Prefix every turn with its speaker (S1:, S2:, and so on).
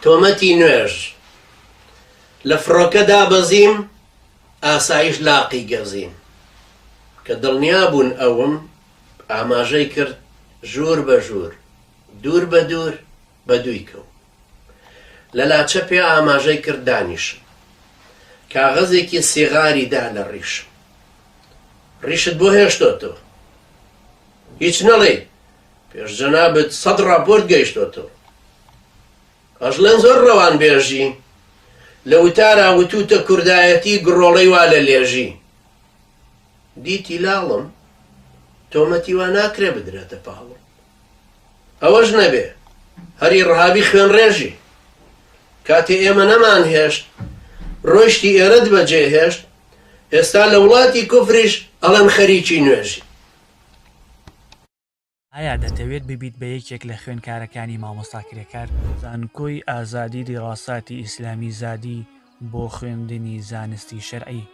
S1: تۆمەتی نوێژ لە فڕۆکە دابەزیم ئاسایش لاقی گەزیم کە دڵنیا بوون ئەوم ئاماژەی کرد ژوور بە ژوور دوور بە دوور بە دووی کەوت لە لاچە پێ ئاماژەی کرد دانیشم کاغەزێکی سیغاری دا لە ڕیشم ڕیشت بۆ هێشتۆتەوە هیچ نەڵێ پێش جەنابەت 100 راپۆرت گەیشتۆتەوە ئەژڵێن زۆر ڕەوان بێژی لە وتارا وتوتە کوردایەتی گڕۆڵەی وا لە لێژی دیتی لاڵم تۆمەتی وا ناکرێ بدرێتە پاڵم ئەوەش نەبێ هەری ڕەهابی خوێن ڕێژی کاتێ ئێمە نەمان هێشت ڕۆیشتی ئێرەت بەجێ هێشت ئێستا لە وڵاتی کوفریش ئەڵەن خەریکی نوێژی.
S2: ئایا دەتەوێت ببیت بە یەکێک لە خوێندکارەکانی مامۆستا کرێکار؟ زانکۆی ئازادی دیڕاساتی ئیسلامی زادی بۆ خوێندنی زانستی شەرعی